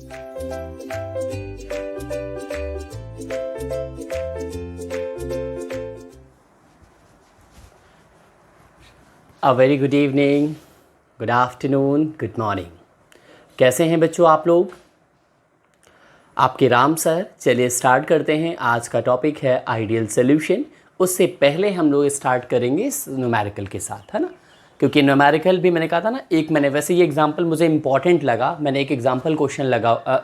A very good evening, good afternoon, good morning. कैसे हैं बच्चों आप लोग? आपके राम सर। चलिए स्टार्ट करते हैं। आज का टॉपिक है आइडियल सॉल्यूशन। उससे पहले हम लोग स्टार्ट करेंगे न्यूमेरिकल के साथ, है ना, क्योंकि न्यूमेरिकल भी मैंने कहा था ना, मैंने वैसे ये एग्जांपल मुझे इंपॉर्टेंट लगा, मैंने एक एग्जांपल क्वेश्चन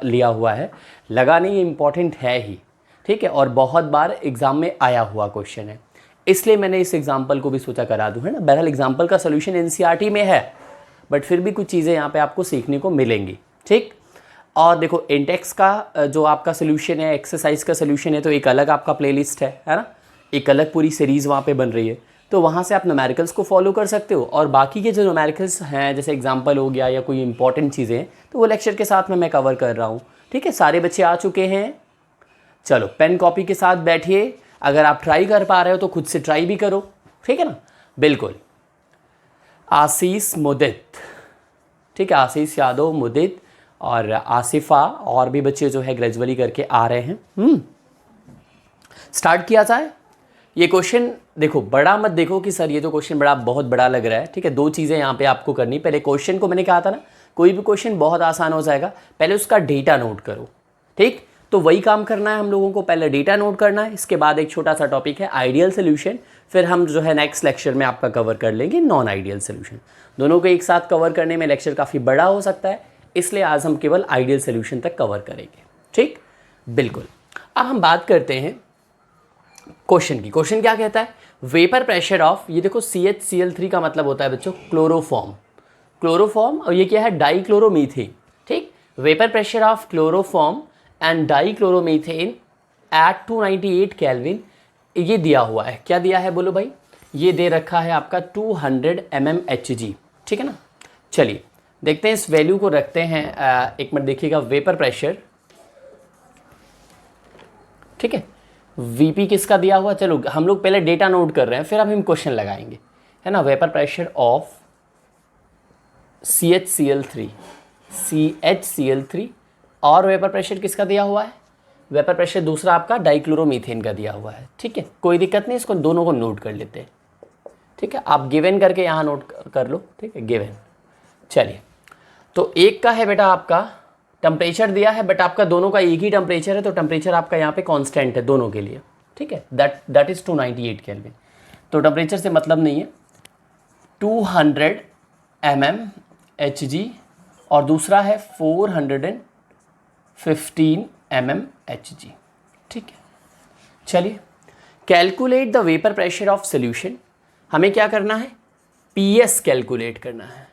लिया हुआ है, लगा नहीं, ये इंपॉर्टेंट है ही, ठीक है, और बहुत बार एग्जाम में आया हुआ क्वेश्चन है, इसलिए मैंने इस एग्जाम्पल को भी सोचा करा दूँ, है ना। बहरहाल एग्जाम्पल का सोल्यूशन एनसीईआरटी में है, बट फिर भी कुछ चीज़ें यहाँ पे आपको सीखने को मिलेंगी, ठीक। और देखो इंटेक्स का जो आपका सोल्यूशन है, एक्सरसाइज का सोल्यूशन है, तो एक अलग आपका प्लेलिस्ट है ना, एक अलग पूरी सीरीज़ वहाँ पे बन रही है, तो वहाँ से आप न्यूमेरिकल्स को फॉलो कर सकते हो। और बाकी के जो न्यूमेरिकल्स हैं, जैसे एग्जाम्पल हो गया या कोई इंपॉर्टेंट चीज़ें हैं, तो वो लेक्चर के साथ में मैं कवर कर रहा हूँ, ठीक है। सारे बच्चे आ चुके हैं? चलो पेन कॉपी के साथ बैठिए। अगर आप ट्राई कर पा रहे हो तो खुद से ट्राई भी करो, ठीक है ना, बिल्कुल। आशीष मुदित, ठीक है, आशीष यादव, मुदित और आसिफा, और भी बच्चे जो है ग्रेजुअली करके आ रहे हैं। स्टार्ट किया जाए। ये क्वेश्चन देखो, बड़ा मत देखो कि सर ये तो क्वेश्चन बहुत बड़ा लग रहा है, ठीक है। दो चीज़ें यहाँ पे आपको करनी, पहले क्वेश्चन को, मैंने कहा था ना, कोई भी क्वेश्चन बहुत आसान हो जाएगा, पहले उसका डेटा नोट करो, ठीक। तो वही काम करना है हम लोगों को, पहले डेटा नोट करना है, इसके बाद एक छोटा सा टॉपिक है आइडियल सोल्यूशन, फिर हम जो है नेक्स्ट लेक्चर में आपका कवर कर लेंगे नॉन आइडियल सोल्यूशन। दोनों को एक साथ कवर करने में लेक्चर काफ़ी बड़ा हो सकता है, इसलिए आज हम केवल आइडियल सोल्यूशन तक कवर करेंगे, ठीक, बिल्कुल। अब हम बात करते हैं क्वेश्चन की। क्वेश्चन क्या कहता है? वेपर प्रेशर ऑफ, ये देखो CHCl3 का मतलब होता है बच्चों क्लोरोफॉर्म, और ये क्या है? डाइक्लोरोमीथेन, ठीक। Vapour pressure of chloroform and dichloromethane at 298 kelvin, ये दिया हुआ है। क्या दिया है बोलो भाई? ये दे रखा है आपका 200 mmHg, ठीक है ना। चलिए देखते हैं, इस वैल्यू को रखते हैं, एक मिनट देखिएगा, वेपर प्रेशर, ठीक है। वीपी किसका दिया हुआ? चलो हम लोग पहले डेटा नोट कर रहे हैं, फिर हम क्वेश्चन लगाएंगे, है ना। वेपर प्रेशर ऑफ CHCl3 और वेपर प्रेशर किसका दिया हुआ है? वेपर प्रेशर दूसरा आपका डाइक्लोरोमीथेन का दिया हुआ है, ठीक है। कोई दिक्कत नहीं, इसको दोनों को नोट कर लेते हैं, ठीक है। आप गिवन करके यहाँ नोट कर लो, ठीक है, गिवन। चलिए, तो एक का है बेटा आपका टेम्परेचर दिया है, बट आपका दोनों का एक ही टेम्परेचर है, तो टेम्परेचर आपका यहाँ पे कांस्टेंट है दोनों के लिए, ठीक है। That is 298 kelvin. तो टेम्परेचर से मतलब नहीं है, 200 mmHg और दूसरा है 415 mmHg, ठीक है। चलिए, calculate the vapour pressure of solution. हमें क्या करना है? PS कैलकुलेट करना है,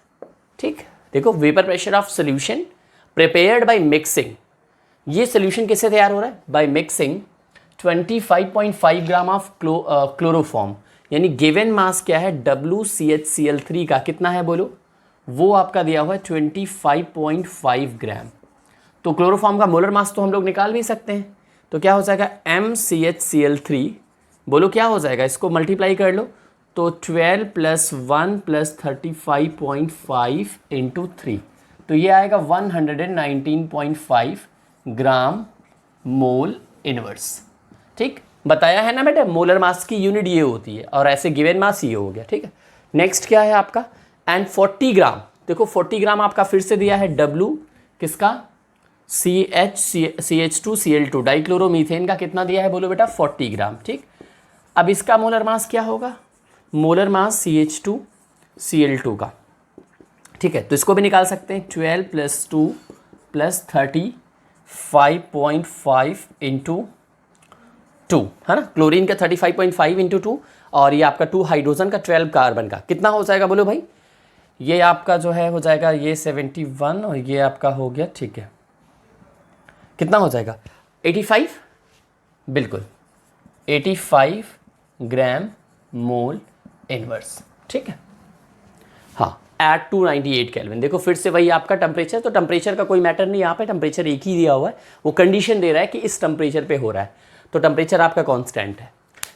ठीक। देखो, vapour pressure of solution prepared by mixing, ये सोल्यूशन किससे तैयार हो रहा है? By mixing 25.5 gram of chloroform, यानी गिवन मास क्या है? WCHCl3 का कितना है बोलो? वो आपका दिया हुआ है 25.5 ग्राम। तो क्लोरोफॉर्म का मोलर मास तो हम लोग निकाल भी सकते हैं, तो क्या हो जाएगा? MCHCl3, बोलो क्या हो जाएगा? इसको मल्टीप्लाई कर लो, तो 12 + 1 + 35.5 × 3, तो ये आएगा 119.5 ग्राम मोल इनवर्स, ठीक। बताया है ना बेटा, मोलर मास की यूनिट ये होती है, और ऐसे गिवन मास ये हो गया, ठीक है। नेक्स्ट क्या है आपका? एंड 40 ग्राम, देखो 40 ग्राम आपका फिर से दिया है, W किसका? CH2Cl2 डाइक्लोरोमीथेन का कितना दिया है बोलो बेटा? 40 ग्राम, ठीक। अब इसका मोलर मास क्या होगा? मोलर मास CH2Cl2 का, ठीक है। तो इसको भी निकाल सकते हैं, 12 + 2 + 35.5 × 2, है ना। क्लोरीन का 35.5 × 2, और ये आपका 2 हाइड्रोजन का 12 कार्बन का कितना हो जाएगा बोलो भाई? ये आपका जो है हो जाएगा ये 71, और ये आपका हो गया, ठीक है, कितना हो जाएगा? 85, बिल्कुल 85 ग्राम मोल इनवर्स, ठीक है। हाँ, एट 298 केल्विन। देखो फिर से वही आपका टेम्परेचर, तो टेम्परेचर का कोई मैटर नहीं, यहाँ पे टेम्परेचर एक ही दिया हुआ है, वो कंडीशन दे रहा है कि इस टेम्परेचर पे हो रहा है, तो टेम्परेचर आपका कांस्टेंट है।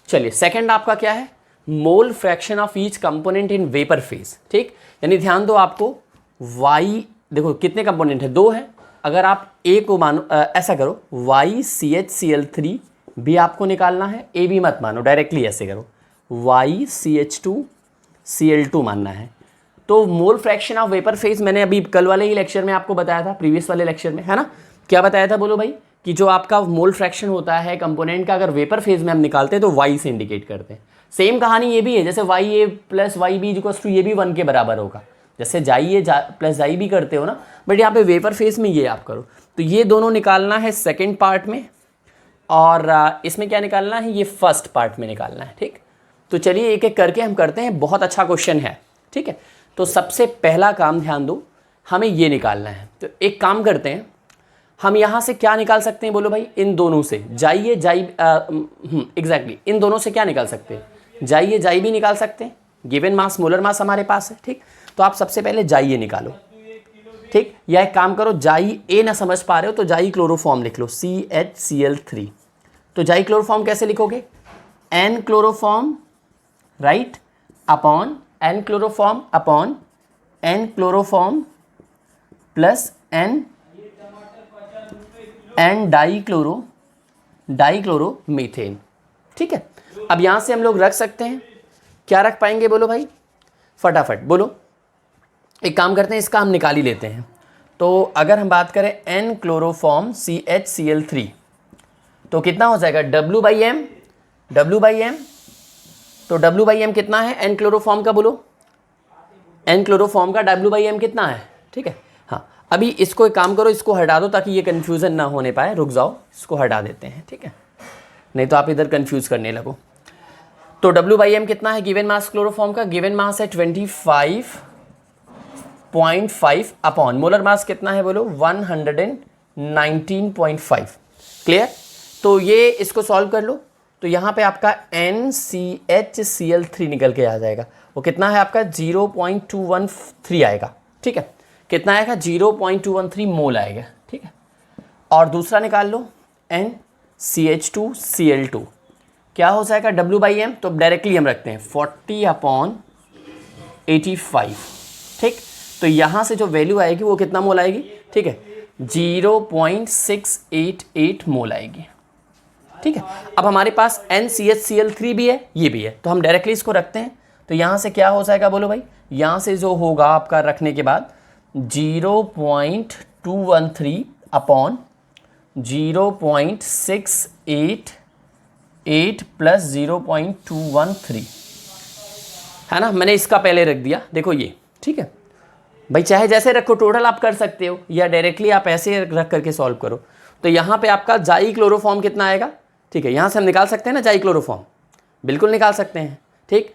चलिए, सेकंड आपका क्या है? Mole fraction of each component in vapour phase, ठीक। यानी ध्यान दो, आपको वाई देखो कितने कंपोनेंट है? 2 है, अगर आप ए को मानो ऐसा करो YCHCl3 भी आपको निकालना है, ए भी मत मानो, डायरेक्टली ऐसे करो YCH2Cl2 मानना है। तो mole fraction of vapour phase मैंने अभी कल वाले ही लेक्चर में आपको बताया था, प्रीवियस वाले लेक्चर में, है ना। क्या बताया था बोलो भाई, कि जो आपका मोल फ्रैक्शन होता है कंपोनेंट का, अगर वेपर फेज में हम निकालते हैं तो Y से इंडिकेट करते हैं। सेम कहानी ये भी है, जैसे YA plus YB equals to ये भी 1 के बराबर होगा, जैसे JA प्लस JB करते हो ना, बट यहाँ पे वेपर फेज में ये आप करो। तो ये दोनों निकालना है सेकेंड पार्ट में, और इसमें क्या निकालना है, ये फर्स्ट पार्ट में निकालना है। ठीक, तो चलिए एक एक करके हम करते हैं, बहुत अच्छा क्वेश्चन है। ठीक है, तो सबसे पहला काम ध्यान दो, हमें ये निकालना है। तो एक काम करते हैं, हम यहाँ से क्या निकाल सकते हैं बोलो भाई, इन दोनों से जाइए एग्जैक्टली इन दोनों से क्या निकाल सकते हैं, जाइए जाई भी निकाल सकते हैं, गिवन मास मोलर मास हमारे पास है। ठीक, तो आप सबसे पहले जाइए निकालो। ठीक, या एक काम करो, जाई ए ना समझ पा रहे हो तो जाई क्लोरोफॉर्म लिख लो, CHCl3। तो जाई क्लोरोफॉर्म कैसे लिखोगे, N chloroform right upon N chloroform upon N chloroform plus N dichloro methane. ठीक है, अब यहां से हम लोग रख सकते हैं, क्या रख पाएंगे बोलो भाई, फटाफट बोलो। एक काम करते हैं, इसका हम निकाल ही लेते हैं। तो अगर हम बात करें N क्लोरोफॉर्म CHCl3 तो कितना हो जाएगा, W/M। तो W/M कितना है N क्लोरोफॉर्म का, बोलो N क्लोरोफॉर्म का W/M कितना है। ठीक है, हाँ अभी इसको एक काम करो, इसको हटा दो ताकि ये कन्फ्यूज़न ना होने पाए, रुक जाओ इसको हटा देते हैं। ठीक है, नहीं तो आप इधर कन्फ्यूज़ करने लगो। तो W/M कितना है गिवन मास क्लोरोफॉर्म का, गिवन मास है 25.5 अपॉन मोलर मास कितना है बोलो, 119.5। क्लियर, तो ये इसको सॉल्व कर लो, तो यहाँ पे आपका NCHCl3 निकल के आ जाएगा, वो कितना है आपका 0.213 आएगा। ठीक है, कितना आएगा 0.213 मोल आएगा। ठीक है, और दूसरा निकाल लो NCH2Cl2 क्या हो जाएगा W/M, तो डायरेक्टली हम रखते हैं 40/85। ठीक, तो यहाँ से जो वैल्यू आएगी वो कितना मोल आएगी, ठीक है 0.688 मोल आएगी। ठीक है, अब हमारे पास NCHCl3 भी है, ये भी है, तो हम डायरेक्टली इसको रखते हैं। तो यहाँ से क्या हो जाएगा बोलो भाई, यहाँ से जो होगा आपका रखने के बाद 0.213 अपॉन 0.688 प्लस 0.213 है ना, मैंने इसका पहले रख दिया, देखो ये। ठीक है भाई, चाहे जैसे रखो, टोटल आप कर सकते हो या डायरेक्टली आप ऐसे रख करके सॉल्व करो। तो यहाँ पे आपका जाई क्लोरोफॉर्म कितना आएगा, ठीक है, यहाँ से हम निकाल सकते हैं ना जाई क्लोरोफॉर्म, बिल्कुल निकाल सकते हैं। ठीक,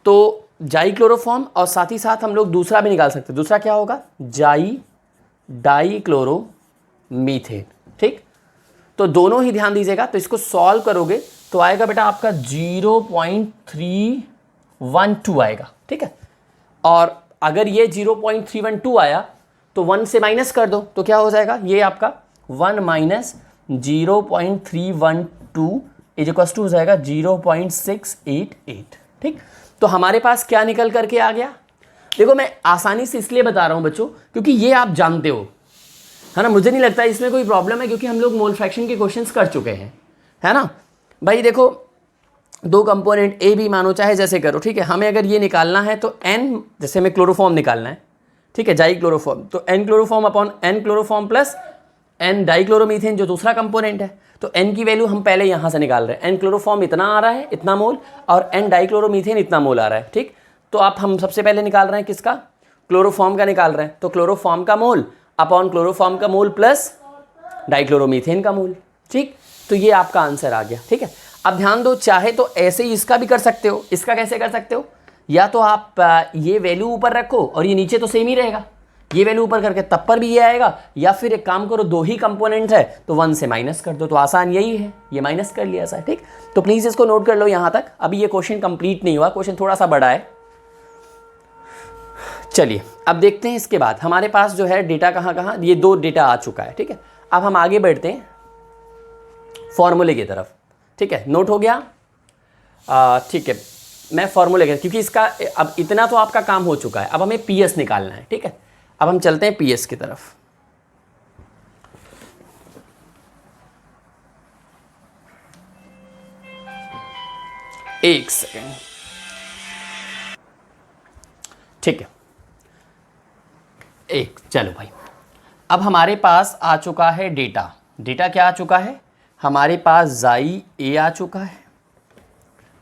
तो जाई क्लोरोफॉर्म और साथ ही साथ हम लोग दूसरा भी निकाल सकते हैं, दूसरा क्या होगा जाई डाइक्लोरो मीथेन। ठीक, तो दोनों ही ध्यान दीजिएगा, तो इसको सॉल्व करोगे तो आएगा बेटा आपका 0.312 आएगा। ठीक है, और अगर ये 0.312 आया तो 1 से माइनस कर दो, तो क्या हो जाएगा, ये आपका 1 माइनस 0.312 इज इक्वल टू हो जाएगा 0.688। ठीक, तो हमारे पास क्या निकल करके आ गया, देखो मैं आसानी से इसलिए बता रहा हूं बच्चों क्योंकि ये आप जानते हो, है ना, मुझे नहीं लगता इसमें कोई प्रॉब्लम है क्योंकि हम लोग मोल फ्रैक्शन के क्वेश्चंस कर चुके हैं, है ना भाई। देखो दो कंपोनेंट ए बी मानो, चाहे जैसे करो। ठीक है, हमें अगर ये निकालना है तो N, जैसे हमें क्लोरोफॉर्म निकालना है, ठीक है जाई क्लोरोफॉर्म, तो N chloroform upon N chloroform plus N dichloromethane जो दूसरा कंपोनेंट है, तो N की वैल्यू हम पहले यहाँ से निकाल रहे हैं, N क्लोरोफॉर्म इतना आ रहा है इतना मोल, और N डाइक्लोरोमीथेन इतना मोल आ रहा है। ठीक, तो आप हम सबसे पहले निकाल रहे हैं किसका, क्लोरोफॉर्म का निकाल रहे हैं, तो क्लोरोफॉर्म का मोल अपॉन क्लोरोफॉर्म का मोल प्लस डाइक्लोरोमीथेन का मोल। ठीक, तो ये आपका आंसर आ गया। ठीक है, अब ध्यान दो, चाहे तो ऐसे ही इसका भी कर सकते हो, इसका कैसे कर सकते हो, या तो आप ये वैल्यू ऊपर रखो और ये नीचे तो सेम ही रहेगा, ये वैल्यू ऊपर करके तब पर भी ये आएगा, या फिर एक काम करो दो ही कंपोनेंट है तो 1 से माइनस कर दो, तो आसान यही है, ये माइनस कर लिया ऐसा। ठीक, तो प्लीज़ इसको नोट कर लो यहाँ तक, अभी ये क्वेश्चन कंप्लीट नहीं हुआ, क्वेश्चन थोड़ा सा बड़ा है। चलिए अब देखते हैं, इसके बाद हमारे पास जो है डेटा कहाँ, ये दो डेटा आ चुका है। ठीक है, अब हम आगे बढ़ते हैं फॉर्मूले की तरफ। ठीक है, नोट हो गया, ठीक है, मैं फॉर्मूले के, क्योंकि इसका अब इतना तो आपका काम हो चुका है, अब हमें PS निकालना है। ठीक है, अब हम चलते हैं PS की तरफ। एक सेकेंड, ठीक है, एक, चलो भाई, अब हमारे पास आ चुका है डेटा। डेटा क्या आ चुका है? हमारे पास जाई ए आ चुका है,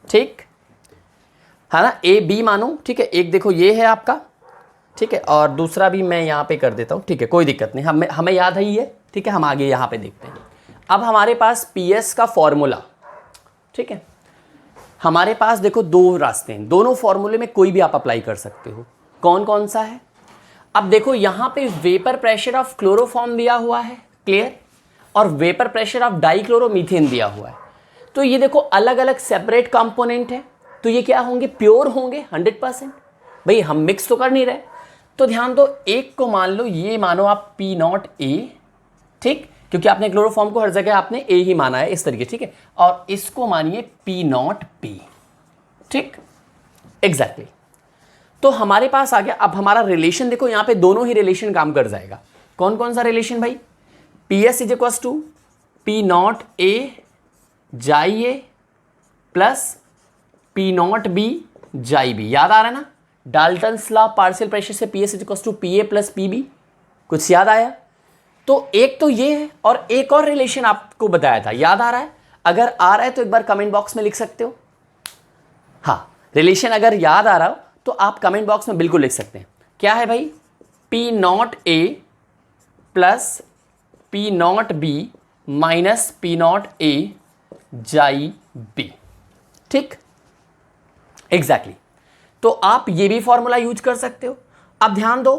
ठीक है ना, ए बी मानो, ठीक है, एक देखो ये है आपका, ठीक है, और दूसरा भी मैं यहाँ पे कर देता हूँ, ठीक है, कोई दिक्कत नहीं, हमें याद है ये, ठीक है, हम आगे यहाँ पे देखते हैं। अब हमारे पास पी एस का फॉर्मूला, ठीक है, हमारे पास देखो दो रास्ते हैं, दोनों फॉर्मूले में कोई भी आप अप्लाई कर सकते हो। कौन कौन सा है? अब देखो यहाँ पे वेपर प्रेशर ऑफ क्लोरोफॉर्म दिया हुआ है, क्लियर, और वेपर प्रेशर ऑफ डाइक्लोरोमीथेन दिया हुआ है। तो ये देखो अलग अलग सेपरेट कंपोनेंट है, तो ये क्या होंगे? प्योर होंगे 100%। भाई हम मिक्स तो कर नहीं रहे, तो ध्यान दो, एक को मान लो, ये मानो आप पी नॉट ए, ठीक, क्योंकि आपने क्लोरोफॉर्म को हर जगह आपने ए ही माना है इस तरीके, ठीक है, और इसको मानिए पी नॉट बी, ठीक, एग्जैक्टली। तो हमारे पास आ गया। अब हमारा रिलेशन देखो, यहां पे दोनों ही रिलेशन काम कर जाएगा। कौन कौन सा रिलेशन भाई? P s is equal to p not a chi a plus p not b chi b. याद आ रहा है ना, डाल्टन्स लॉ पार्शियल प्रेशर से p s is equal to p a plus p b. कुछ याद आया? तो एक तो ये है, और एक और रिलेशन आपको बताया था, याद आ रहा है? अगर आ रहा है तो एक बार कमेंट बॉक्स में लिख सकते हो। हाँ, रिलेशन अगर याद आ रहा हो तो आप कमेंट बॉक्स में बिल्कुल लिख सकते हैं। क्या है भाई? P not A plus p not B minus P not a जाई बी, ठीक, एग्जैक्टली। तो आप ये भी फॉर्मूला यूज कर सकते हो। अब ध्यान दो,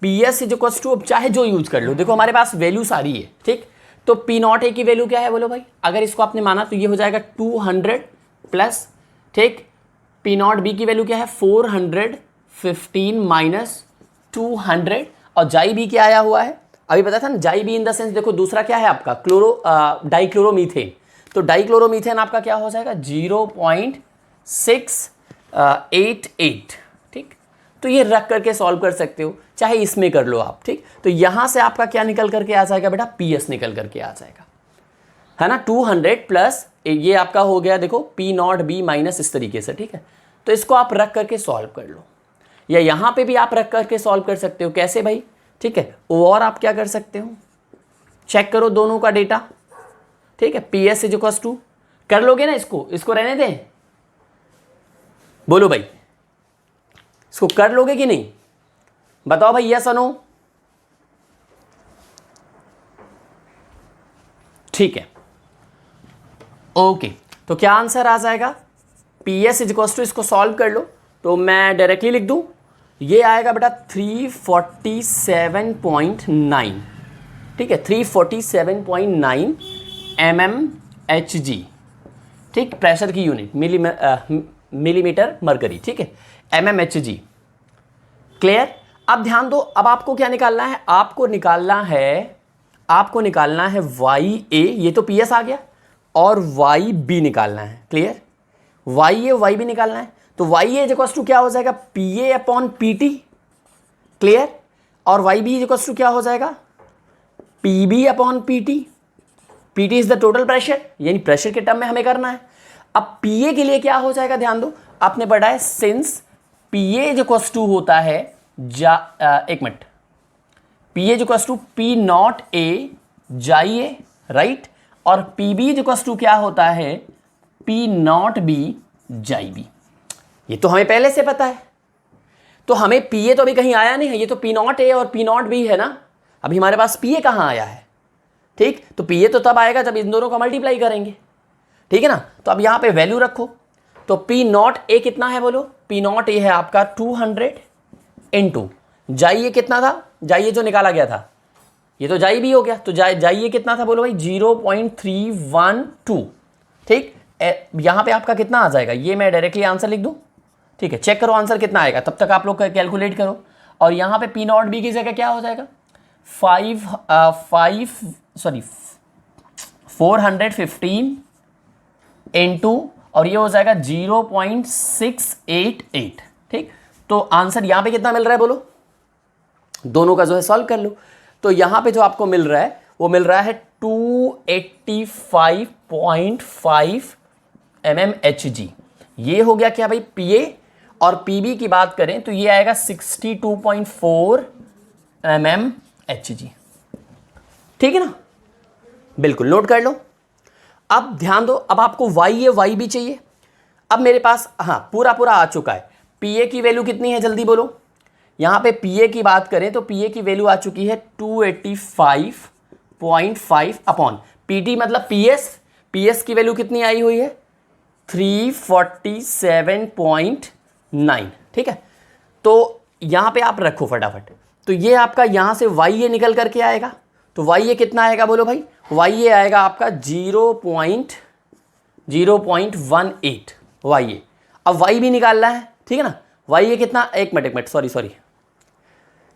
p s is equal to, अब चाहे जो यूज कर लो, देखो हमारे पास वैल्यू सारी है, ठीक। तो पी नॉट ए की वैल्यू क्या है बोलो भाई? अगर इसको आपने माना तो ये हो जाएगा 200 प्लस, ठीक, पी नॉट बी की वैल्यू क्या है? 415 माइनस 200, और जाई बी क्या आया हुआ है? अभी पता था ना, जाई बी इन द सेंस, देखो दूसरा क्या है आपका? डाइक्लोरोमीथेन। तो डाइक्लोरोमीथेन आपका क्या हो जाएगा? 0.688, ठीक। तो ये रख करके सॉल्व कर सकते हो, चाहे इसमें कर लो आप, ठीक। तो यहां से आपका क्या निकल करके आ जाएगा बेटा? पी एस निकल करके आ जाएगा, है ना। 200 प्लस ये आपका हो गया, देखो पी नॉट बी माइनस, इस तरीके से, ठीक है। तो इसको आप रख करके सॉल्व कर लो, या यहां पे भी आप रख करके सॉल्व कर सकते हो। कैसे भाई? ठीक है, और आप क्या कर सकते हो, चेक करो दोनों का डेटा, ठीक है। P s is equal to, कर लोगे ना, इसको रहने दें, बोलो भाई, इसको कर लोगे कि नहीं? बताओ भाई, यस और नो। ठीक है, ओके। तो क्या आंसर आ जाएगा? P s is equal to, इसको सॉल्व कर लो, तो मैं डायरेक्टली लिख दूं, ये आएगा बेटा 347.9, ठीक है, 347.9 mmHg, ठीक, प्रेशर की यूनिट मिलीमीटर मरकरी, ठीक है, mmHg, क्लियर। अब ध्यान दो, अब आपको क्या निकालना है? आपको निकालना है वाई ए, ये तो पी एस आ गया, और वाई बी निकालना है, क्लियर। वाई ए वाई बी निकालना है, तो वाई ए इक्वल्स टू क्या हो जाएगा? P a upon p t, clear. और वाई बी इक्वल्स टू क्या हो जाएगा? P b upon p t. P t is the total pressure, यानी प्रेशर के टर्म में हमें करना है। अब पी ए के लिए क्या हो जाएगा? ध्यान दो, आपने पढ़ा है, since p a equals to होता है एक मिनट, p a equals to p not a chi a, right, और पी बी इक्वल्स टू क्या होता है? P not b chi b. ये तो हमें पहले से पता है, तो हमें पी ए तो अभी कहीं आया नहीं है, ये तो पी नॉट ए और पी नॉट बी है ना। अभी हमारे पास पी ए कहाँ आया है? ठीक, तो पी ए तो तब आएगा जब इन दोनों का मल्टीप्लाई करेंगे, ठीक है ना। तो अब यहाँ पे वैल्यू रखो, तो पी नॉट ए कितना है बोलो? पी नॉट ए है आपका 200 इंटू जाई ए कितना था? जाई ए जो निकाला गया था, ये तो जाई भी हो गया, तो जाई ए कितना था बोलो भाई? 0.312, ठीक। यहां पे आपका कितना आ जाएगा? ये मैं डायरेक्टली आंसर लिख दूं, ठीक है, चेक करो आंसर कितना आएगा, तब तक आप लोग कैलकुलेट करो। और यहां पे पी नॉट बी की जगह क्या हो जाएगा? 415 इंटू, और ये हो जाएगा 0.688, ठीक। तो आंसर यहां पे कितना मिल रहा है बोलो? दोनों का जो है सॉल्व कर लो, तो यहां पे जो आपको मिल रहा है वो मिल रहा है 285.5 mmHg। ये हो गया क्या भाई PA, और PB की बात करें तो ये आएगा 62.4 mmHg। ठीक है ना, बिल्कुल नोट कर लो। अब ध्यान दो, अब आपको y भी चाहिए। अब मेरे पास हाँ पूरा आ चुका है। PA की वैल्यू कितनी है जल्दी बोलो। यहाँ पे PA की बात करें तो PA की वैल्यू आ चुकी है 285.5 अपॉन PT मतलब PS की वैल्यू कितनी आई हुई है 347.9। ठीक है, तो यहाँ पे आप रखो फटाफट। तो ये आपका यहाँ से YA निकल करके आएगा, तो YA कितना आएगा बोलो भाई। YA आएगा आपका 0.018 YA। अब Y भी निकालना है, ठीक है ना। YA कितना, एक मिनट सॉरी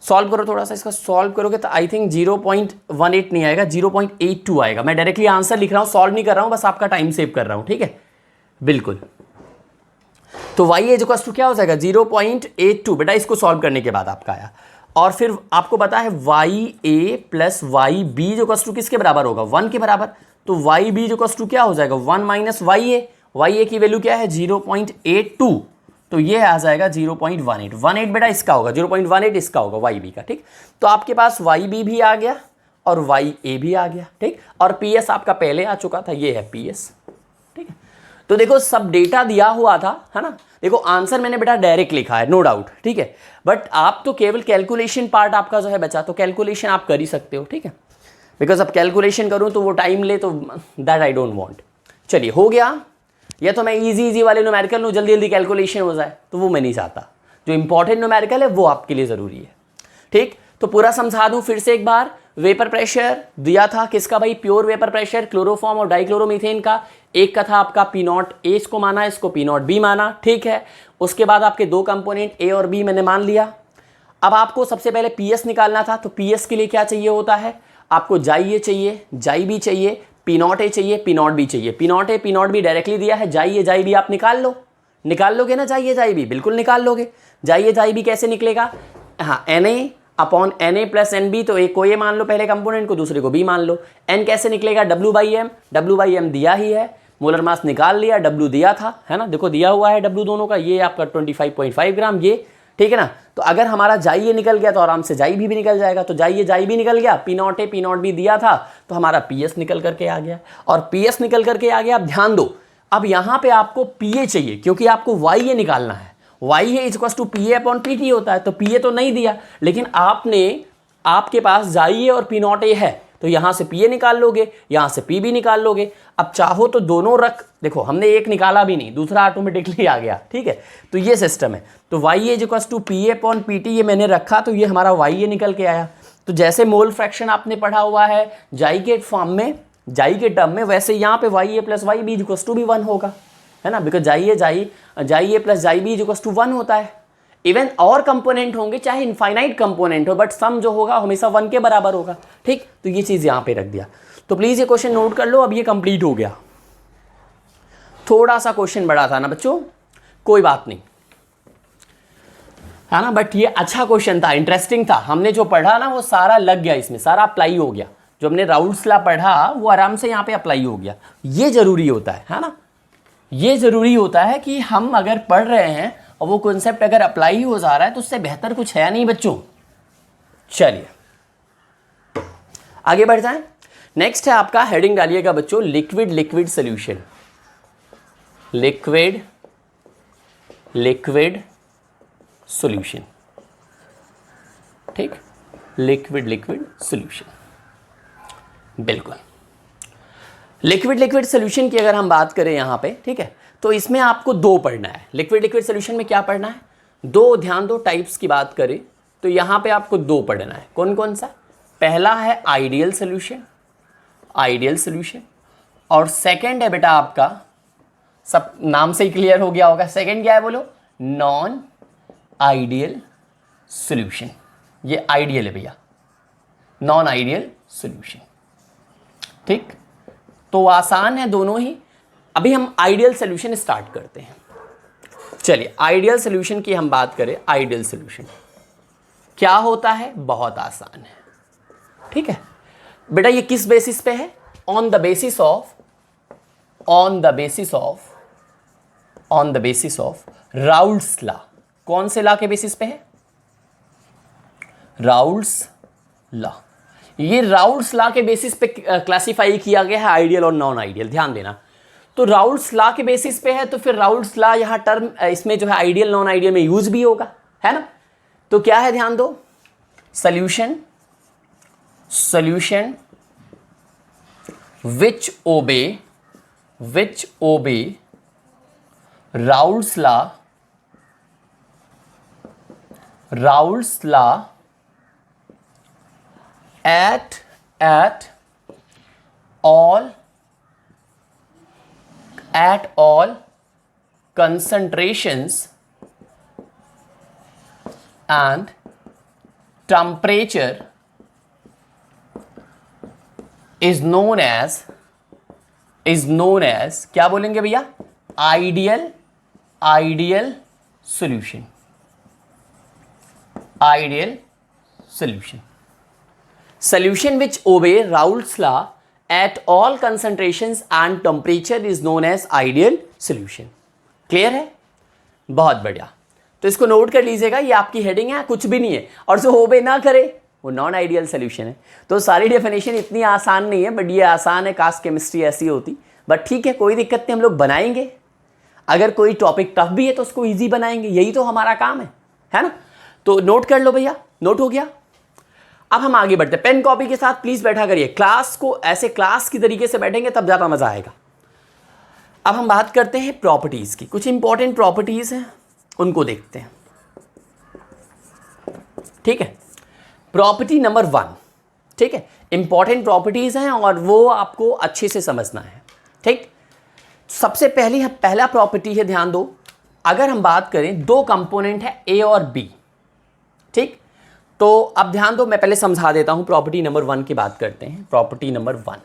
सॉल्व करो, थोड़ा सा इसका सॉल्व करोगे तो आई थिंक 0.18 नहीं आएगा, 0.82 आएगा। मैं डायरेक्टली आंसर लिख रहा हूँ, सॉल्व नहीं कर रहा हूँ, बस आपका टाइम सेव कर रहा हूँ। ठीक है, बिल्कुल। तो YA जो कॉस्ट क्या हो जाएगा 0.82 बेटा, इसको सॉल्व करने के बाद आपका आया। और फिर आपको पता है YA प्लस YB जो कॉस्ट किसके बराबर होगा 1 के बराबर। तो YB जो कॉस्ट क्या हो जाएगा 1 माइनस YA की वैल्यू क्या है 0.82, तो ये आ जाएगा 0.18 बेटा इसका होगा, 0.18 इसका होगा YB का। ठीक, तो आपके पास YB भी आ गया और YA भी आ गया। ठीक, और PS आपका पहले आ चुका था, ये है PS। ठीक है, तो देखो सब डेटा दिया हुआ था, है ना। देखो आंसर मैंने बेटा डायरेक्ट लिखा है, नो डाउट। ठीक है, बट आप तो केवल कैलकुलेशन पार्ट आपका जो है बचा, तो कैलकुलेशन आप कर ही सकते हो। ठीक है, बिकॉज अब कैलकुलेशन करूं तो वो टाइम ले, तो दैट आई डोंट वांट। चलिए हो गया, या तो मैं इजी वाले न्यूमेरिकल लूँ, जल्दी कैलकुलेशन हो जाए, तो वो मैं नहीं चाहता। जो इंपॉर्टेंट न्यूमेरिकल है वो आपके लिए ज़रूरी है। ठीक, तो पूरा समझा दूँ फिर से एक बार। वेपर प्रेशर दिया था किसका भाई, प्योर वेपर प्रेशर क्लोरोफॉर्म और डाइक्लोरोमीथेन का। एक का था आपका P0 A इसको माना, इसको P0 B माना। ठीक है, उसके बाद आपके दो कंपोनेंट A और B मैंने मान लिया। अब आपको सबसे पहले PS निकालना था, तो PS के लिए क्या चाहिए होता है आपको, जाई A चाहिए, जाई B चाहिए, P0 A चाहिए, P0 B चाहिए। P0 A P0 B directly दिया है, जाई B आप निकाल लोगे ना, जाई B बिल्कुल निकाल लोगे। जाई B कैसे निकलेगा, हाँ Na upon Na plus NB, तो एक को ये मान लो पहले कंपोनेंट को, दूसरे को B मान लो। N कैसे निकलेगा W/M दिया ही है, मोलर मास निकाल लिया, W दिया था, है ना, देखो दिया हुआ है W दोनों का, ये आपका 25.5 ग्राम ये। ठीक है ना, तो अगर हमारा जाई A निकल गया तो आराम से जाई B भी निकल जाएगा। तो जाई B निकल गया, P0 A P0 B दिया था, तो हमारा PS निकल करके आ गया। और PS निकल करके आ गया। अब ध्यान दो, अब यहाँ पे आपको PA चाहिए, क्योंकि आपको YA निकालना है। YA equals to PA upon PT होता है, तो PA तो नहीं दिया, लेकिन आपके पास जाई A और P0 A है, तो यहाँ से PA निकाल लोगे, यहाँ से PB निकाल लोगे। अब चाहो तो दोनों रख, देखो हमने एक निकाला भी नहीं, दूसरा ऑटोमेटिकली आ गया। ठीक है, तो ये सिस्टम है। तो YA equals to PA upon PT ये मैंने रखा, तो ये हमारा YA निकल के आया। तो जैसे मोल फ्रैक्शन आपने पढ़ा हुआ है जाई के फॉर्म में, जाई के टर्म में, वैसे यहाँ पे YA plus YB equals to भी 1 होगा, है ना, because chi a plus chi B equals to 1 होता है। इवन और कंपोनेंट होंगे, चाहे इनफाइनाइट कंपोनेंट हो, बट सम जो होगा हमेशा 1 के बराबर होगा। ठीक, तो ये चीज़ यहाँ पे रख दिया। तो प्लीज़ ये क्वेश्चन नोट कर लो। अब ये कंप्लीट हो गया। थोड़ा सा क्वेश्चन बड़ा था ना बच्चों, कोई बात नहीं, है ना, बट ये अच्छा क्वेश्चन था, इंटरेस्टिंग था। हमने जो पढ़ा ना वो सारा लग गया, इसमें सारा अप्लाई हो गया। जो हमने राउल्स लॉ पढ़ा वो आराम से यहाँ पे अप्लाई हो गया। ये जरूरी होता है ना, ये जरूरी होता है कि हम अगर पढ़ रहे हैं और वो कॉन्सेप्ट अगर अप्लाई हो जा रहा है, तो उससे बेहतर कुछ है नहीं बच्चों। चलिए आगे बढ़ जाएं। नेक्स्ट है आपका, हेडिंग डालिएगा बच्चों, लिक्विड सॉल्यूशन। Liquid solution. ठीक, लिक्विड सॉल्यूशन, बिल्कुल। लिक्विड सॉल्यूशन की अगर हम बात करें यहाँ पे, ठीक है, तो इसमें आपको दो पढ़ना है। लिक्विड सॉल्यूशन में क्या पढ़ना है, दो, ध्यान दो। टाइप्स की बात करें तो यहाँ पे आपको दो पढ़ना है। कौन कौन सा, पहला है आइडियल सॉल्यूशन, और सेकंड है बेटा आपका, सब नाम से ही क्लियर हो गया होगा, सेकंड क्या है बोलो, नॉन आइडियल सॉल्यूशन। ये आइडियल है भैया, नॉन आइडियल सॉल्यूशन। ठीक, तो आसान है दोनों ही। अभी हम आइडियल सॉल्यूशन स्टार्ट करते हैं। चलिए आइडियल सॉल्यूशन की हम बात करें। आइडियल सॉल्यूशन क्या होता है, बहुत आसान है। ठीक है बेटा, ये किस बेसिस पे है, on the basis of on the basis of Raoult's law. कौन से लॉ के बेसिस पे है? Raoult's law. ये राउल्स लॉ के बेसिस पे क्लासिफाई किया गया है आइडियल और नॉन आइडियल, ध्यान देना। तो राउल्स लॉ के बेसिस पे है, तो फिर राउल्स लॉ यहाँ टर्म इसमें जो है आइडियल नॉन आइडियल में यूज भी होगा, है ना। तो क्या है, ध्यान दो, solution which obey Raoult's law at all concentrations and temperature is known as क्या बोलेंगे भैया? Ideal solution. Solution which obey Raoult's law at all concentrations and temperature is known as ideal solution। Clear है? बहुत बढ़िया। तो इसको note कर लीजिएगा, ये आपकी हेडिंग है, कुछ भी नहीं है। और जो ओबे ना करे वो नॉन आइडियल सोल्यूशन है। तो सारी डेफिनेशन इतनी आसान नहीं है, बट ये आसान है, कास्ट केमिस्ट्री ऐसी होती। बट ठीक है, कोई दिक्कत नहीं, हम लोग बनाएंगे। अगर कोई टॉपिक टफ भी है तो उसको ईजी बनाएंगे, यही तो हमारा काम है ना। तो नोट कर लो भैया, नोट हो गया। अब हम आगे बढ़ते हैं, पेन कॉपी के साथ प्लीज बैठा करिए। क्लास को ऐसे क्लास की तरीके से बैठेंगे तब ज़्यादा मजा आएगा। अब हम बात करते हैं प्रॉपर्टीज की। कुछ इंपॉर्टेंट प्रॉपर्टीज हैं, उनको देखते हैं। ठीक है, प्रॉपर्टी नंबर 1, ठीक है, इंपॉर्टेंट प्रॉपर्टीज हैं और वो आपको अच्छे से समझना है। ठीक, सबसे पहला प्रॉपर्टी है, ध्यान दो। अगर हम बात करें, दो कंपोनेंट है ए और बी, ठीक। तो अब ध्यान दो, मैं पहले समझा देता हूं। प्रॉपर्टी नंबर 1 की बात करते हैं। प्रॉपर्टी नंबर 1,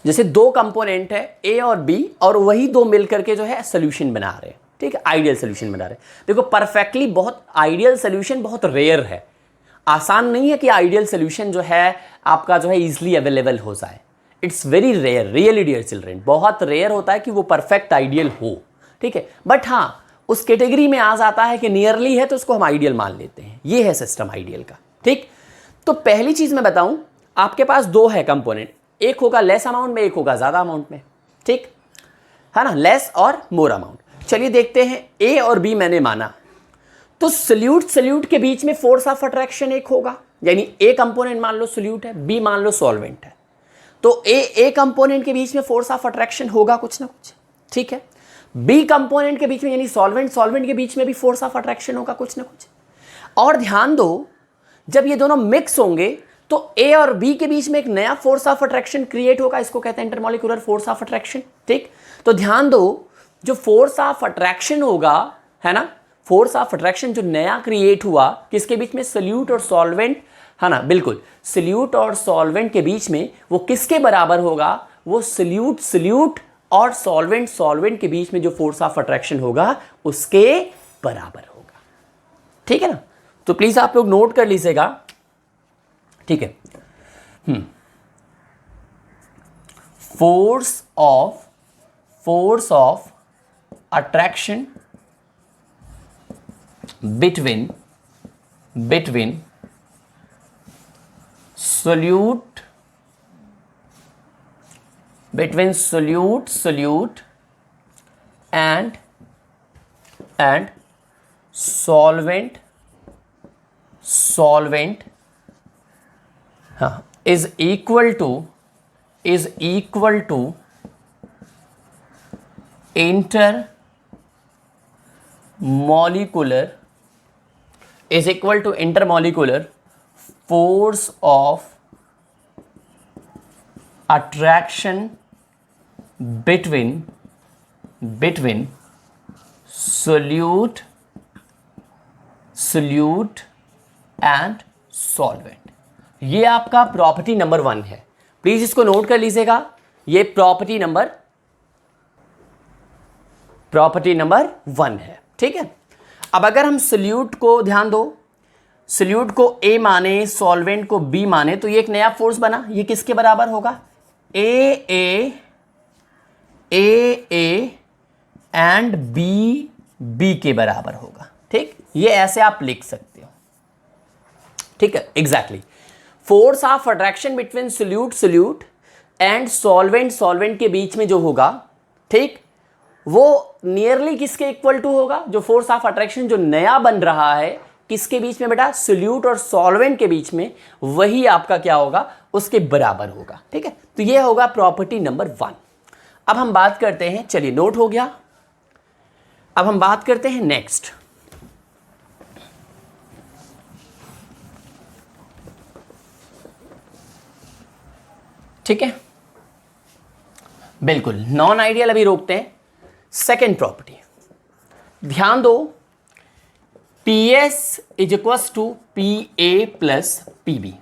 जैसे दो कंपोनेंट है ए और बी, और वही दो मिलकर के जो है सोल्यूशन बना रहे हैं, ठीक है, आइडियल सोल्यूशन बना रहे हैं। देखो परफेक्टली बहुत आइडियल सोल्यूशन बहुत रेयर है, आसान नहीं है कि आइडियल सोल्यूशन जो है आपका जो है इजीली अवेलेबल हो जाए। It's very rare, really dear children, बहुत रेयर होता है कि वो परफेक्ट आइडियल हो, ठीक है। बट हाँ, उस कैटेगरी में आ जाता है कि नियरली है तो उसको हम आइडियल मान लेते हैं। ये है सिस्टम आइडियल का, ठीक। तो पहली चीज मैं बताऊं, आपके पास दो है कंपोनेंट, एक होगा लेस अमाउंट में, एक होगा ज्यादा अमाउंट में, ठीक है ना, लेस और मोर अमाउंट। चलिए देखते हैं, ए और बी मैंने माना, तो सोल्यूट के बीच में फोर्स ऑफ अट्रैक्शन एक होगा, यानी ए कंपोनेंट मान लो सोल्यूट है, बी मान लो सॉल्वेंट है। तो ए कंपोनेंट के बीच में फोर्स ऑफ अट्रैक्शन होगा कुछ ना कुछ, ठीक है। बी कंपोनेंट के बीच में यानी सॉल्वेंट के बीच में भी फोर्स ऑफ अट्रैक्शन होगा कुछ ना कुछ। और ध्यान दो, जब ये दोनों मिक्स होंगे तो ए और बी के बीच में एक नया फोर्स ऑफ अट्रैक्शन क्रिएट होगा, इसको कहते हैं इंटरमॉलिक्यूलर फोर्स ऑफ अट्रैक्शन, ठीक। तो ध्यान दो, जो फोर्स ऑफ अट्रैक्शन होगा, है ना, फोर्स ऑफ अट्रैक्शन जो नया क्रिएट हुआ किसके बीच में, सोल्यूट और सॉल्वेंट, है ना, बिल्कुल, सोल्यूट और सॉल्वेंट के बीच में, वो किसके बराबर होगा, वो सोल्यूट और सॉल्वेंट के बीच में जो फोर्स ऑफ अट्रैक्शन होगा उसके बराबर होगा, ठीक है ना। तो प्लीज आप लोग नोट कर लीजिएगा, ठीक है। Force of attraction between solute and solvent is equal to intermolecular force of attraction between solute and solvent। ये आपका प्रॉपर्टी नंबर 1 है, प्लीज इसको नोट कर लीजिएगा। ये प्रॉपर्टी नंबर 1 है, ठीक है। अब अगर हम सोल्यूट को, ध्यान दो, सोल्यूट को ए माने, सॉल्वेंट को बी माने, तो ये एक नया फोर्स बना, ये किसके बराबर होगा, ए एंड बी बी के बराबर होगा। ठीक, ये ऐसे आप लिख सकते हो। ठीक है, exactly. Force of attraction between solute and solvent के बीच में जो होगा, ठीक, वो नियरली किसके इक्वल टू होगा? जो फोर्स ऑफ अट्रैक्शन जो नया बन रहा है किसके बीच में बेटा? सोल्यूट और सॉल्वेंट के बीच में, वही आपका क्या होगा? उसके बराबर होगा। ठीक है, तो ये होगा प्रॉपर्टी नंबर 1। अब हम बात करते हैं, चलिए नोट हो गया। अब हम बात करते हैं नेक्स्ट। ठीक है, बिल्कुल नॉन आइडियल अभी रोकते हैं। सेकेंड प्रॉपर्टी, ध्यान दो, PS is equals to PA plus PB।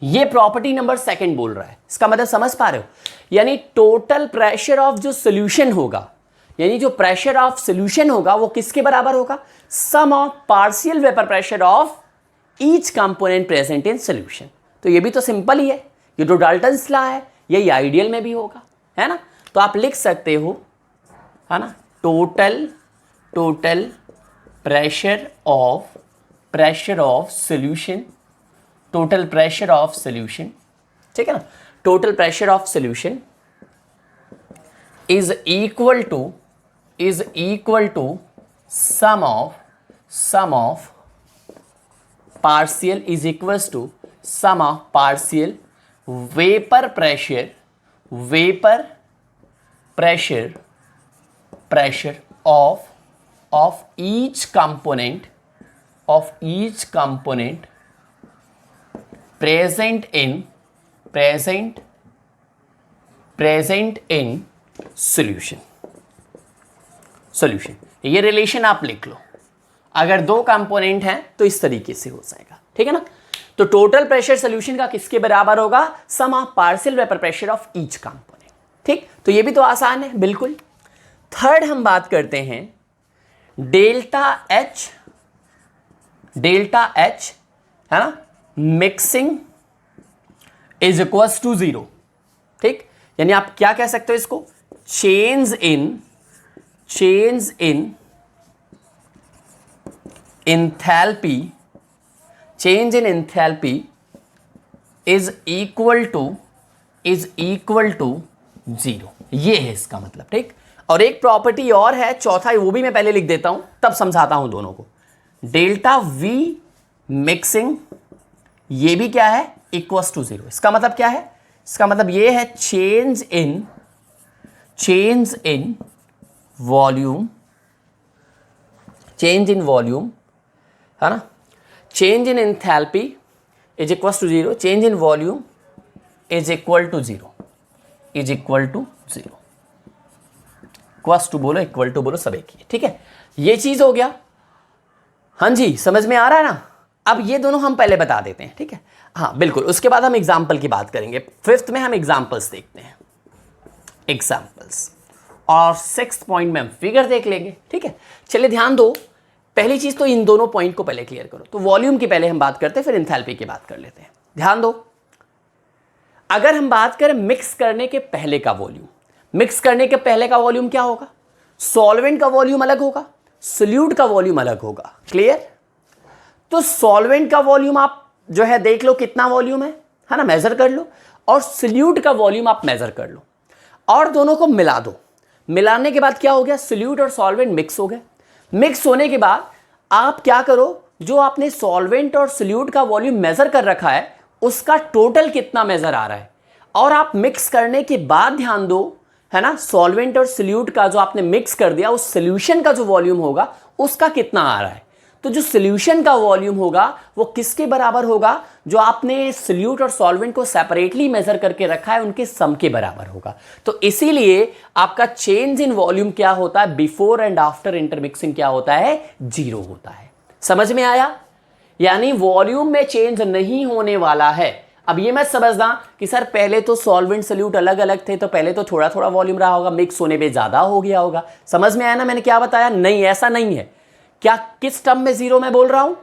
ये प्रॉपर्टी नंबर सेकेंड बोल रहा है। इसका मतलब समझ पा रहे हो? यानी टोटल प्रेशर ऑफ जो सोल्यूशन होगा, यानी जो प्रेशर ऑफ सोल्यूशन होगा वो किसके बराबर होगा? Sum of partial vapour pressure of each component present in solution. तो ये भी तो सिंपल ही है, ये तो डाल्टन्स लॉ है, यही आइडियल में भी होगा, है ना? तो आप लिख सकते हो, है ना, total pressure of solution, total pressure of solution, ठीक है ना, total pressure of solution is equal to sum of partial is equals to sum of partial vapour pressure of each component present in solution। ये रिलेशन आप लिख लो। अगर दो component हैं तो इस तरीके से हो जाएगा। ठीक है ना? तो टोटल प्रेशर सोल्यूशन का किसके बराबर होगा? Sum of partial vapour pressure of each component. ठीक, तो ये भी तो आसान है बिल्कुल। थर्ड हम बात करते हैं डेल्टा एच, है ना, मिक्सिंग इज इक्वल्स टू 0। ठीक, यानी आप क्या कह सकते हो इसको? Change in enthalpy is equal to 0। ये है इसका मतलब। ठीक, और एक प्रॉपर्टी और है चौथा, वो भी मैं पहले लिख देता हूं तब समझाता हूं दोनों को। डेल्टा V मिक्सिंग, ये भी क्या है? Equals to 0। इसका मतलब क्या है? इसका मतलब ये है चेंज इन वॉल्यूम, है ना, change in enthalpy is equals to 0, change in volume is equal to 0। बोलो, इक्वल टू बोलो, सब एक ही। ठीक है, ये चीज हो गया। हाँ जी, समझ में आ रहा है ना? अब ये दोनों हम पहले बता देते हैं। ठीक है, हाँ बिल्कुल, उसके बाद हम एग्जाम्पल की बात करेंगे। फिफ्थ में हम एग्जाम्पल्स देखते हैं, एग्जाम्पल्स, और सिक्स्थ पॉइंट में हम फिगर देख लेंगे। ठीक है, चलिए ध्यान दो। पहली चीज तो इन दोनों पॉइंट को पहले क्लियर करो। तो वॉल्यूम की पहले हम बात करते हैं, फिर एंथैल्पी की बात कर लेते हैं। ध्यान दो, अगर हम बात करें मिक्स करने के पहले का वॉल्यूम, क्या होगा? सॉल्वेंट का वॉल्यूम अलग होगा, सोल्यूट का वॉल्यूम अलग होगा। क्लियर? तो सॉल्वेंट का वॉल्यूम आप जो है देख लो कितना वॉल्यूम है ना, मेजर कर लो, और सोल्यूट का वॉल्यूम आप मेजर कर लो, और दोनों को मिला दो। मिलाने के बाद क्या हो गया? सोल्यूट और सॉल्वेंट मिक्स हो गए। मिक्स होने के बाद आप क्या करो, जो आपने सॉल्वेंट और सोल्यूट का वॉल्यूम मेजर कर रखा है उसका टोटल कितना मेजर आ रहा है, और आप मिक्स करने के बाद ध्यान दो, है ना, सॉल्वेंट और सोल्यूट का जो आपने मिक्स कर दिया उस सोल्यूशन का जो वॉल्यूम होगा उसका कितना आ रहा है। तो जो सोल्यूशन का वॉल्यूम होगा वो किसके बराबर होगा? जो आपने सोल्यूट और सॉल्वेंट को सेपरेटली मेजर करके रखा है उनके सम के बराबर होगा। तो इसीलिए आपका चेंज इन वॉल्यूम क्या होता है? बिफोर एंड आफ्टर इंटरमिक्सिंग क्या होता है? 0 होता है। समझ में आया? यानी वॉल्यूम में चेंज नहीं होने वाला है। अब ये मत समझना कि सर पहले तो सॉल्वेंट सोल्यूट अलग अलग थे तो पहले तो थोड़ा थोड़ा वॉल्यूम रहा होगा, मिक्स होने पे ज्यादा हो गया होगा। समझ में आया ना मैंने क्या बताया? नहीं, ऐसा नहीं है। क्या किस टर्म में 0 में बोल रहा हूं?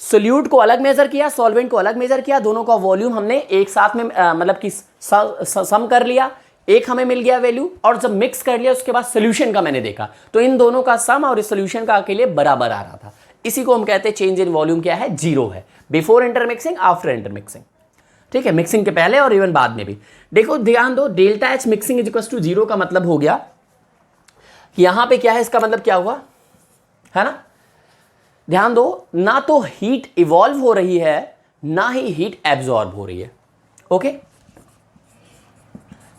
सोल्यूट को अलग मेजर किया, सॉल्वेंट को अलग मेजर किया, दोनों का वॉल्यूम हमने एक साथ में मतलब कि सम कर लिया। एक हमें मिल गया वैल्यू, और जब मिक्स कर लिया उसके बाद सोल्यूशन का मैंने देखा तो इन दोनों का सम और इस सोल्यूशन का अकेले बराबर आ रहा था। इसी को हम कहते हैं चेंज इन वॉल्यूम क्या है, जीरो है, बिफोर इंटरमिक्सिंग, आफ्टर इंटरमिक्सिंग। ठीक है, मिक्सिंग के पहले और इवन बाद में भी। देखो ध्यान दो, delta h mixing is equal to zero का मतलब हो गया यहां पे क्या है, इसका मतलब क्या हुआ है ना, ध्यान दो, ना तो हीट इवॉल्व हो रही है ना ही हीट एब्जॉर्ब हो रही है। Okay,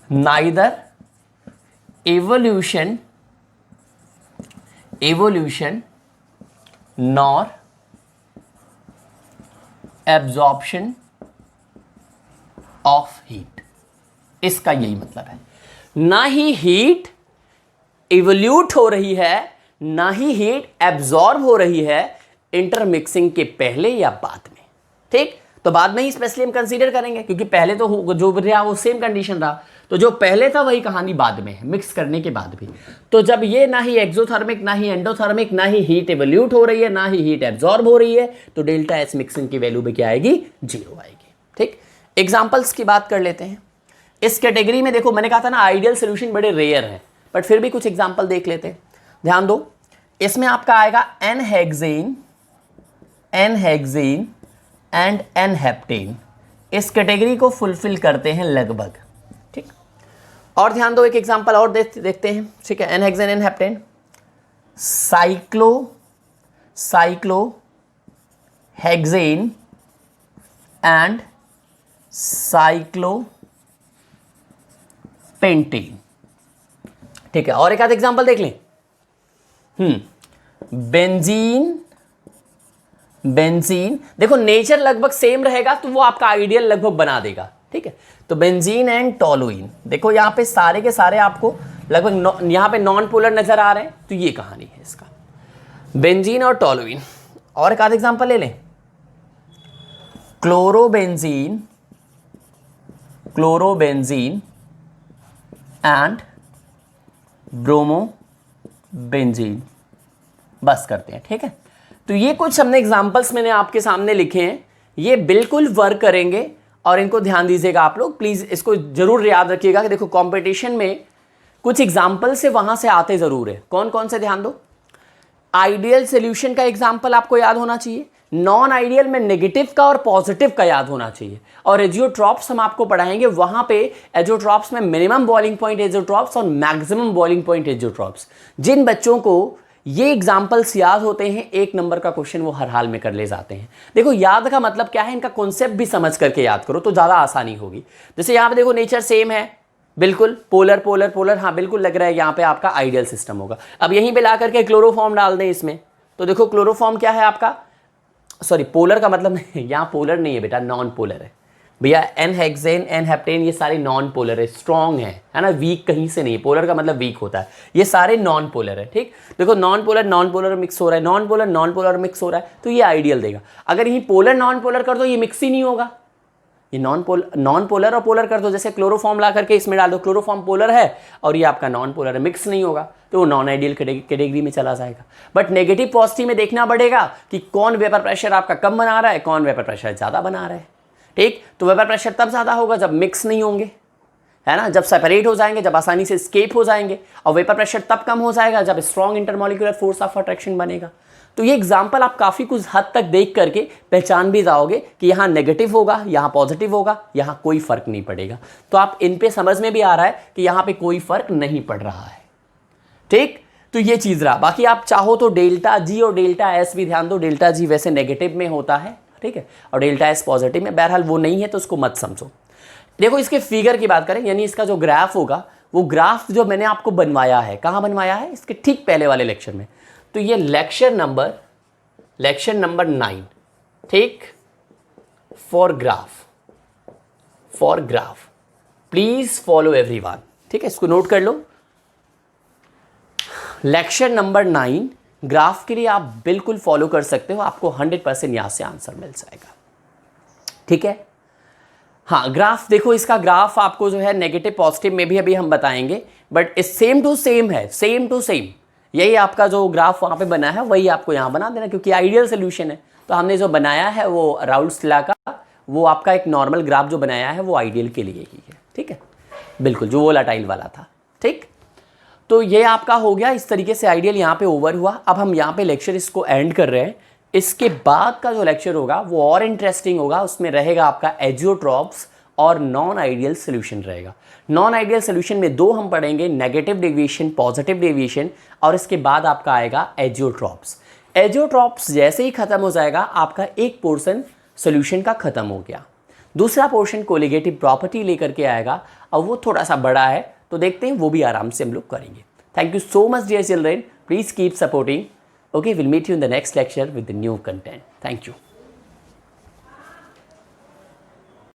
neither evolution nor absorption of heat, इसका यही मतलब है, ना ही हीट इवोल्यूट हो रही है ना ही हीट एब्जॉर्ब हो रही है इंटरमिक्सिंग के पहले या बाद में। ठीक, तो बाद में ही स्पेशली हम कंसीडर करेंगे, क्योंकि पहले तो जो रहा वो सेम कंडीशन रहा, तो जो पहले था वही कहानी बाद में है, मिक्स करने के बाद भी। तो जब ये ना ही एक्सोथर्मिक ना ही एंडोथर्मिक ना ही हीट इवोल्यूट हो रही है ना ही हीट एब्जॉर्ब हो रही है, तो डेल्टा एच मिक्सिंग की वैल्यू भी क्या आएगी, जीरो आएगी। ठीक, एग्जाम्पल्स की बात कर लेते हैं। इस कैटेगरी में देखो मैंने कहा था ना आइडियल सोल्यूशन बड़े रेयर है, बट फिर भी कुछ एग्जाम्पल देख लेते हैं। ध्यान दो, इसमें आपका आएगा n hexane and n heptane, इस कैटेगरी को फुलफिल करते हैं लगभग। ठीक, और ध्यान दो एक एग्जांपल और देखते हैं। ठीक है, n hexane n heptane, cyclo hexane and cyclopentane. ठीक है, और एक आध एग्जांपल देख लें। बेंजीन, देखो नेचर लगभग सेम रहेगा तो वो आपका आइडियल लगभग बना देगा। ठीक है, तो बेंजीन एंड टोलुइन, देखो यहां पे सारे के सारे आपको लगभग यहां पे नॉन पोलर नजर आ रहे हैं, तो ये कहानी है इसका, बेंजीन और टोलुइन। और एक आध एग्जांपल ले लें, क्लोरोबेंजीन एंड ब्रोमोबेंजीन, बस करते हैं। ठीक है, तो ये कुछ हमने एग्जांपल्स मैंने आपके सामने लिखे हैं, ये बिल्कुल वर्क करेंगे और इनको ध्यान दीजिएगा आप लोग, प्लीज इसको जरूर याद रखिएगा कि देखो कंपटीशन में कुछ एग्जांपल से वहां से आते जरूर है। कौन कौन से, ध्यान दो, आइडियल सोल्यूशन का एग्जांपल आपको याद होना चाहिए, नॉन आइडियल में नेगेटिव का और पॉजिटिव का याद होना चाहिए, और एजियोट्रॉप्स हम आपको पढ़ाएंगे, वहां पे एजियोट्रॉप्स में मिनिमम बॉइलिंग पॉइंट एजियोट्रॉप्स और मैक्सिमम बॉइलिंग पॉइंट एजियोट्रॉप्स। जिन बच्चों को ये एग्जाम्पल्स याद होते हैं, एक नंबर का क्वेश्चन वो हर हाल में कर ले जाते हैं। देखो याद का मतलब क्या है, इनका कॉन्सेप्ट भी समझ करके याद करो तो ज़्यादा आसानी होगी। जैसे यहाँ पे देखो नेचर सेम है, बिल्कुल पोलर पोलर पोलर, हाँ बिल्कुल लग रहा है यहाँ पे आपका आइडियल सिस्टम होगा। अब यहीं पे ला करके क्लोरोफॉर्म डाल दें इसमें, तो देखो क्लोरोफॉर्म क्या है आपका, सॉरी पोलर का मतलब नहीं, यहाँ पोलर नहीं है बेटा, नॉन पोलर है भैया। एन हेक्सेन एन हेप्टेन ये सारे नॉन पोलर है, स्ट्रॉन्ग है ना, वीक कहीं से नहीं, पोलर का मतलब वीक होता है, ये सारे नॉन पोलर है। ठीक, देखो नॉन पोलर मिक्स हो रहा है, नॉन पोलर मिक्स हो रहा है, तो ये आइडियल देगा। अगर यही पोलर नॉन पोलर कर दो ये मिक्स ही नहीं होगा, ये नॉन पोलर और पोलर कर दो, जैसे क्लोरोफॉर्म ला करके इसमें डाल दो, क्लोरोफॉर्म पोलर है और ये आपका नॉन पोलर है, मिक्स नहीं होगा, तो वो नॉन आइडियल कैटेगरी में चला जाएगा। बट नेगेटिव पॉजिटिव में देखना पड़ेगा कि कौन वेपर प्रेशर आपका कम बना रहा है, कौन वेपर प्रेशर ज़्यादा बना रहा है। ठीक, तो वेपर प्रेशर तब ज़्यादा होगा जब मिक्स नहीं होंगे, है ना, जब सेपरेट हो जाएंगे, जब आसानी से स्केप हो जाएंगे, और वेपर प्रेशर तब कम हो जाएगा जब strong intermolecular force of attraction बनेगा। तो ये एग्जाम्पल आप काफ़ी कुछ हद तक देख करके पहचान भी जाओगे कि यहाँ नेगेटिव होगा, यहाँ पॉजिटिव होगा, यहाँ कोई फर्क नहीं पड़ेगा। तो आप इन पे समझ में भी आ रहा है कि यहाँ पे कोई फर्क नहीं पड़ रहा है। ठीक, तो ये चीज़ रहा। बाकी आप चाहो तो डेल्टा जी और डेल्टा एस भी ध्यान दो, डेल्टा जी वैसे नेगेटिव में होता है, ठीक है, और डेल्टा एस पॉजिटिव में, बहरहाल वो नहीं है तो उसको मत समझो। देखो इसके फिगर की बात करें, यानी इसका जो ग्राफ होगा, वो ग्राफ जो मैंने आपको बनवाया है, कहाँ बनवाया है, इसके ठीक पहले वाले लेक्चर में। तो ये लेक्चर नंबर 9, ठीक, for graph please follow everyone. ठीक है, इसको नोट कर लो, लेक्चर नंबर 9 ग्राफ के लिए आप बिल्कुल फॉलो कर सकते हो, आपको 100% यहां से आंसर मिल जाएगा। ठीक है, हाँ ग्राफ देखो, इसका ग्राफ आपको जो है नेगेटिव पॉजिटिव में भी अभी हम बताएंगे, बट सेम टू सेम है, सेम टू सेम। यही आपका जो ग्राफ वहाँ पे बना है वही आपको यहाँ बना देना, क्योंकि आइडियल सोल्यूशन है। तो हमने जो बनाया है वो राउल्ट्स लॉ का, वो आपका एक नॉर्मल ग्राफ जो बनाया है वो आइडियल के लिए ही है। ठीक है, बिल्कुल, जो वोलाटाइल वाला था। ठीक, तो ये आपका हो गया। इस तरीके से आइडियल यहाँ पे ओवर हुआ। अब हम यहाँ पे लेक्चर इसको एंड कर रहे हैं। इसके बाद का जो लेक्चर होगा वो और इंटरेस्टिंग होगा। उसमें रहेगा आपका एजियोट्रॉप्स और नॉन आइडियल सोल्यूशन रहेगा। नॉन आइडियल सोल्यूशन में दो हम पढ़ेंगे, नेगेटिव डेविएशन, पॉजिटिव डेविएशन, और इसके बाद आपका आएगा एजियोट्रॉप्स। एजियोट्रॉप्स जैसे ही खत्म हो जाएगा आपका एक पोर्शन सोल्यूशन का खत्म हो गया। दूसरा पोर्शन कोलिगेटिव प्रॉपर्टी लेकर के आएगा, और वो थोड़ा सा बड़ा है, तो देखते हैं, वो भी आराम से हम लोग करेंगे। Thank you so much dear children, please keep supporting. Okay, will meet you in the next lecture with the new content. Thank you.